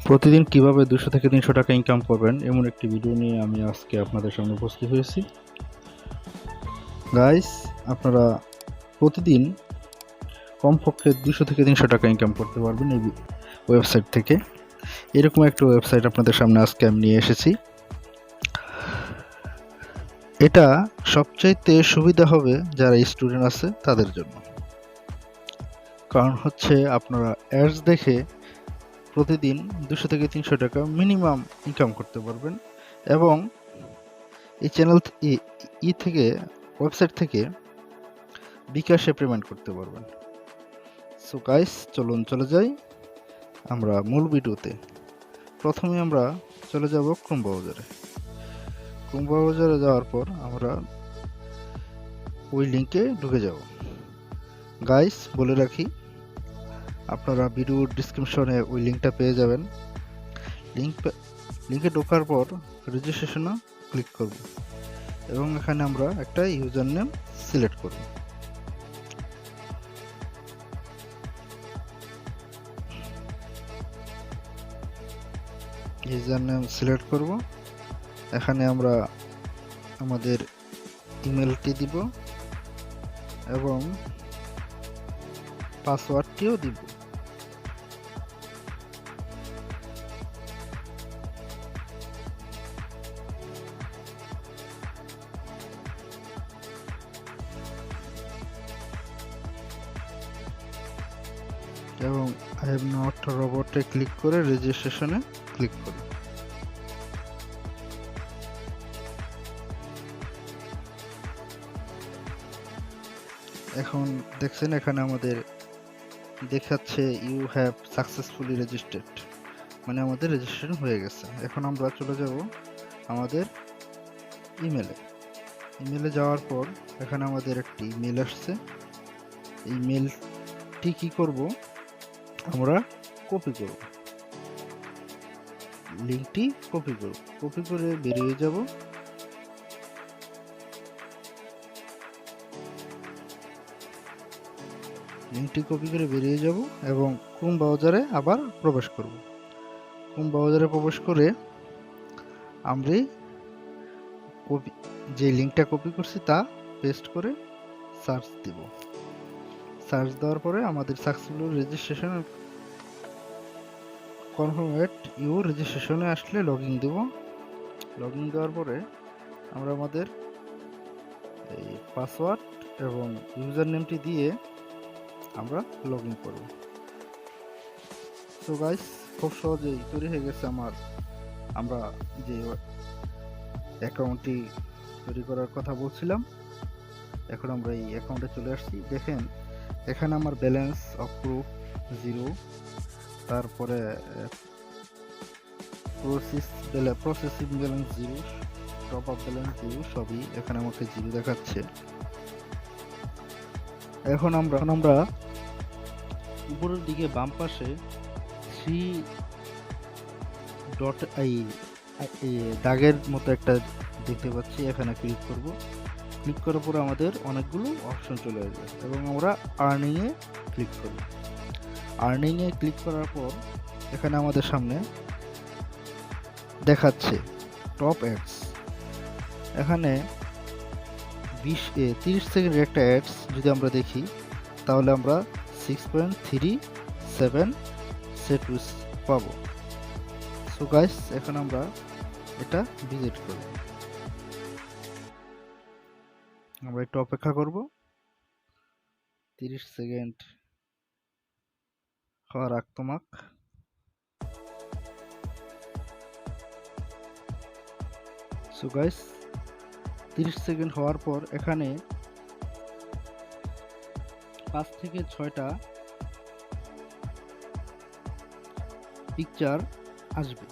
প্রতিদিন কিভাবে 200 থেকে 300 টাকা ইনকাম করবেন এমন একটি ভিডিও নিয়ে আমি আজকে আপনাদের সামনে উপস্থিত হয়েছি। গাইস, আপনারা প্রতিদিন কমপক্ষে 200 থেকে 300 টাকা ইনকাম করতে পারবেন এই ওয়েবসাইট থেকে। এরকম একটা ওয়েবসাইট আপনাদের সামনে আজকে আমি নিয়ে এসেছি। এটা সবচাইতে সুবিধা হবে যারা স্টুডেন্ট আছে তাদের জন্য। কারণ হচ্ছে আপনারা অ্যাডস দেখে প্রতিদিন 200 থেকে 300 টাকা মিনিমাম ইনকাম করতে পারবেন এবং এই চ্যানেল থেকে ওয়েবসাইট থেকে বিকাশে পেমেন্ট করতে পারবেন। সো গাইস, চলুন চলে যাই আমরা মূল ভিডিওতে। প্রথমে আমরা চলে যাব ক্রোম ব্রাউজারে। ক্রোম ব্রাউজারে যাওয়ার পর আমরা ওই লিঙ্কে ঢুকে যাব। গাইস, বলে রাখি, আপনারা ভিডিওর ডিসক্রিপশনে ওই লিঙ্কটা পেয়ে যাবেন। লিঙ্কে ঢোকার পর রেজিস্ট্রেশনে ক্লিক করব এবং এখানে আমরা একটা ইউজার নেম সিলেক্ট করব। ইউজার নেম সিলেক্ট করব। এখানে আমরা আমাদের ইমেলটি দিব এবং পাসওয়ার্ডটিও দিব। এবং আই এম নট রোবটে ক্লিক করে রেজিস্ট্রেশনে ক্লিক করব। এখন দেখছেন এখানে আমাদের দেখাচ্ছে ইউ হ্যাভ সাকসেসফুলি রেজিস্টার্ড, মানে আমাদের রেজিস্ট্রেশন হয়ে গেছে। এখন আমরা চলে যাব আমাদের ইমেলে যাওয়ার পর এখানে আমাদের একটি মেল আসছে। এই মেলটি কি করব, আমরা কপি করব, লিঙ্কটি কপি করে বেরিয়ে যাব। লিঙ্কটি কপি করে বেরিয়ে যাব এবং ক্রোম ব্রাউজারে আবার প্রবেশ করব। ক্রোম ব্রাউজারে প্রবেশ করে আমরা যে লিঙ্কটা কপি করছি তা পেস্ট করে সার্চ দিব। সার্চ দেওয়ার পরে আমাদের সাকসেসফুল রেজিস্ট্রেশন কনফার্মেট ইউ রেজিস্ট্রেশনে আসলে লগইন দেব। লগইন দেওয়ার পরে আমরা আমাদের এই পাসওয়ার্ড এবং ইউজার নেমটি দিয়ে আমরা লগইন করব। সো গাইস, খুব সহজেই তৈরি হয়ে গেছে আমরা যে অ্যাকাউন্টটি তৈরি করার কথা বলছিলাম। এখন আমরা এই অ্যাকাউন্টে চলে আসছি। দেখেন এখানে আমার ব্যালেন্স অপ্রুভ 0, তারপরে processing balance 0, top up balance 0, সবই এখানে আমাকে 0 দেখাচ্ছে। এখন আমরা উপরের দিকে বাম পাশে 3 ডট দাগের মতো একটা দেখতে পাচ্ছি, এখানে ক্লিক করব। ক্লিক করার পর আমাদের অনেকগুলো অপশন চলে আসবে এবং আমরা আর্নিংয়ে ক্লিক করব। আর্নিংয়ে ক্লিক করার পর এখানে আমাদের সামনে দেখাচ্ছে টপ অ্যাডস। এখানে 30 সেকেন্ডের একটা অ্যাডস যদি আমরা দেখি তাহলে আমরা 6.37 সেট পাবো। সো গাইস, এখন আমরা এটা ভিজিট করব। আমরা একটু অপেক্ষা করব 30 সেকেন্ড হওয়ার আগ তোমাক। সো গাইস, 30 সেকেন্ড হওয়ার পর এখানে 5 থেকে 6টা পিকচার আসবে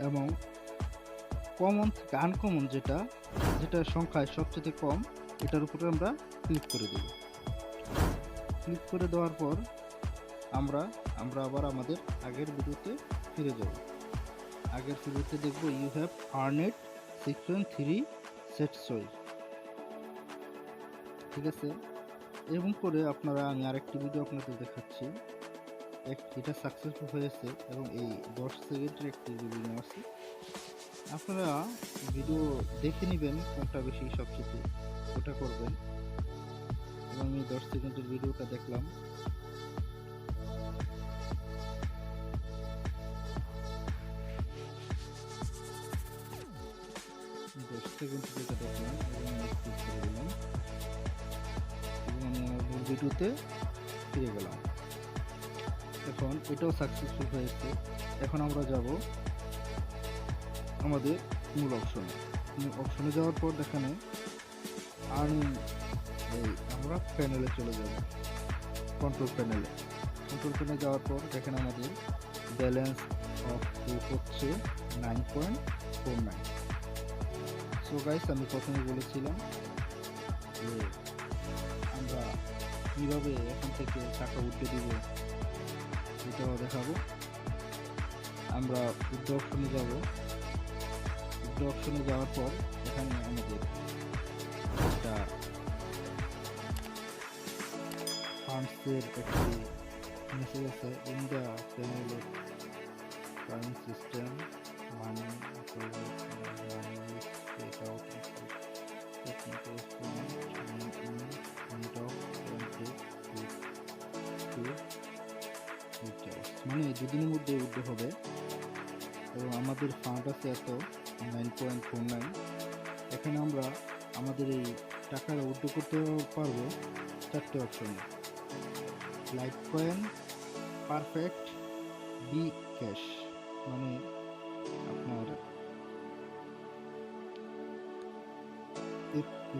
এবং কমন থেকে আনকমন যেটা সংখ্যায় সবচেয়ে কম এটার উপরে আমরা ক্লিক করে দেব। ক্লিক করে দেওয়ার পর আমরা আবার আমাদের আগের ভিডিওতে ফিরে যাব। আগের ভিডিওতে দেখব ইউ হ্যাভ আর্নড 6.3 সেট সই, ঠিক আছে। এবং করে আমি আরেকটি ভিডিও আপনাদের দেখাচ্ছি। এটা সাকসেসফুল হয়েছে এবং এই 10 সেকেন্ডের একটি রিভিউ আছে। আপনারা ভিডিও দেখে নেবেন কোনটা বেশি সবচেয়ে ওটা করবেন। এবং আমি 10 সেকেন্ডের ভিডিওটা দেখলাম। ভিডিওতে ফিরে গেলাম। এখন এটাও সাকসেসফুল হয়েছে। এখন আমরা যাব আমাদের মূল অপশনে যাওয়ার পর এখানে আর্নিং, আমরা প্যানেলে চলে যাব। কন্ট্রোল প্যানেলে যাওয়ার পর দেখেন আমাদের ব্যালেন্স অফ প্রুফ হচ্ছে 9.49। সো গাইস, আমি প্রথমে বলেছিলাম যে আমরা কিভাবে এখান থেকে টাকা উঠে দিব সেটাও দেখাবো। আমরা উইথড্র অপশনে যাব। উইথড্র অপশনে যাওয়ার পর এখানে আমাদের একটা ফান্ডসের একটি মেসেজ আছে। In the panel current system money মানে দুদিনের মধ্যে উইথড্র হবে এবং আমাদের ফান্ড আছে এত 9.49। এখানে আমরা আমাদের এই টাকাটা উইথড্র করতে পারবো 4টে অপশনে: লাইটকয়েন, পারফেক্ট, বিকাশ, মানে আপনার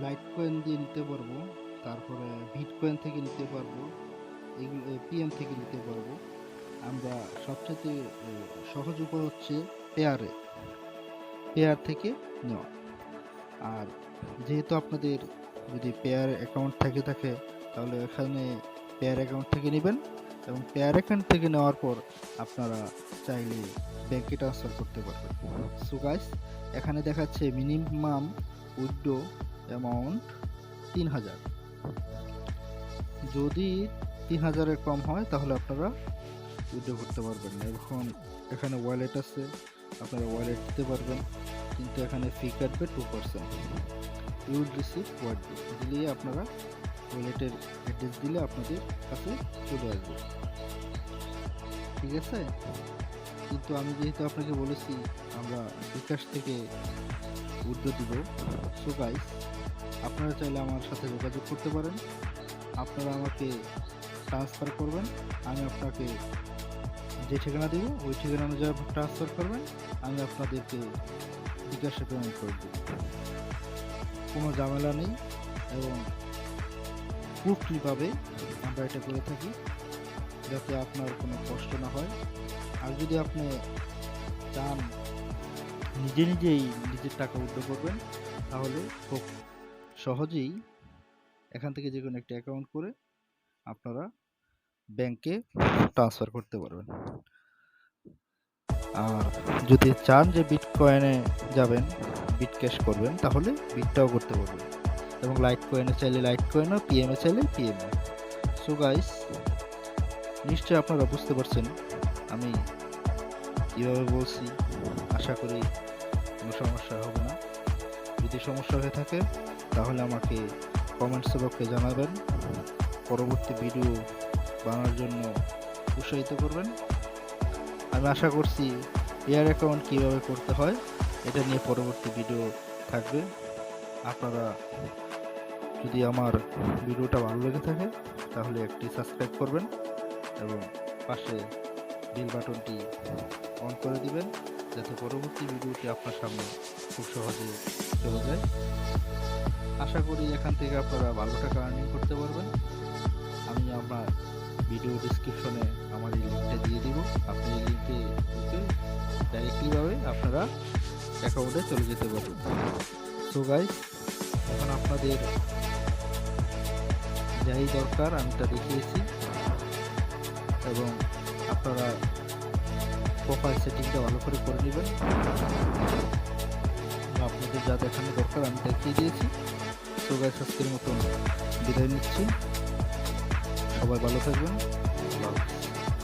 লাইটকয়েন দিয়ে নিতে পারবো, তারপরে বিটকয়েন থেকে নিতে পারবো, এগুলো পিএম থেকে নিতে পারবো। আমরা সবচেয়ে সহজ উপায় হচ্ছে পেয়ার থেকে নেওয়া। আর যেহেতু আপনাদের যদি পেয়ার অ্যাকাউন্ট থাকে তাহলে এখানে পেয়ার অ্যাকাউন্ট থেকে নেবেন এবং পেয়ার অ্যাকাউন্ট থেকে নেওয়ার পর আপনারা চাইলে ব্যাংকে ট্রান্সফার করতে পারবেন। সো গাইস, এখানে দেখাচ্ছে মিনিমাম উইথড্র অ্যামাউন্ট 3000। যদি 3000-এর কম হয় তাহলে আপনারা উইথড্র করতে পারবেন না। এখন এখানে ওয়ালেট আছে, আপনারা ওয়ালেট দিতে পারবেন, কিন্তু এখানে ফি কাটবে 2%। ইউ উইল রিসিভ ওয়ালেট দিলে আপনারা ওয়ালেটের অ্যাড্রেস দিলে আপনাদের কাছে চলে আসবে, ঠিক আছে। কিন্তু আমি যেহেতু আপনাকে বলেছি আমরা বিকাশ থেকে উইথড্র দিব, সো গাইস আপনারা চাইলে আমার সাথে যোগাযোগ করতে পারেন। আপনারা আমাকে ট্রান্সফার করবেন, আমি আপনাকে যে ঠিকানা দেব ওই ঠিকানা অনুযায়ী ট্রান্সফার করবেন, আমি আপনাদেরকে বিকাশে পেমেন্ট করে দেব। কোনো ঝামেলা নেই এবং প্রুফলিভাবে আমরা এটা করে থাকি যাতে আপনার কোনো কষ্ট না হয়। আর যদি আপনি চান নিজেই নিজের টাকা উইথড্র করবেন তাহলে খুব সহজেই এখান থেকে যে কোনো একটা অ্যাকাউন্ট করে আপনারা ব্যাংকে ট্রান্সফার করতে পারবেন। আর যদি চান যে বিটকয়েনে যাবেন, বিটক্যাশ করবেন, তাহলে বিটটাও করতে পারবেন এবং লাইটকয়েনে চাইলে লাইটকয়েনও, পিএমএ চাইলে পিএমএ। সো গাইস, নিশ্চয়ই আপনারা বুঝতে পারছেন আমি কীভাবে বলছি। আশা করি কোনো সমস্যা হবে না। যদি সমস্যা হয়ে থাকে তাহলে আমাকে কমেন্টস বক্সে জানাবেন। পরবর্তী ভিডিও বানানোর জন্য উৎসাহিত করবেন। আমি আশা করছি পেয়ার অ্যাকাউন্ট কীভাবে করতে হয় এটা নিয়ে পরবর্তী ভিডিও থাকবে। আপনারা যদি আমার ভিডিওটা ভালো লেগে থাকে তাহলে একটি সাবস্ক্রাইব করবেন এবং পাশে বেল বাটনটি অন করে দিবেন যাতে পরবর্তী ভিডিওটি আপনার সামনে খুব সহজে চলে যায়। আশা করি এখান থেকে আপনারা ভালো টাকা আর্নিং করতে পারবেন। আমি আমার ভিডিও ডিসক্রিপশনে আমার এই লিঙ্কটা দিয়ে দিব। আপনি এই লিঙ্কে ঢুকে ডাইরেক্টলিভাবে আপনারা অ্যাকাউন্টে চলে যেতে পারবেন। সো গাইস, এখন আপনাদের যাই দরকার আমি তা দেখিয়েছি এবং আপনারা প্রোফাইল সেটিংটা ভালো করে নেবেন। আপনাদের যা দেখানো দরকার আমি দেখিয়ে দিয়েছি। সো গাইস, আজকের মতন বিদায় নিচ্ছি। সবাই ভালো থাকবেন।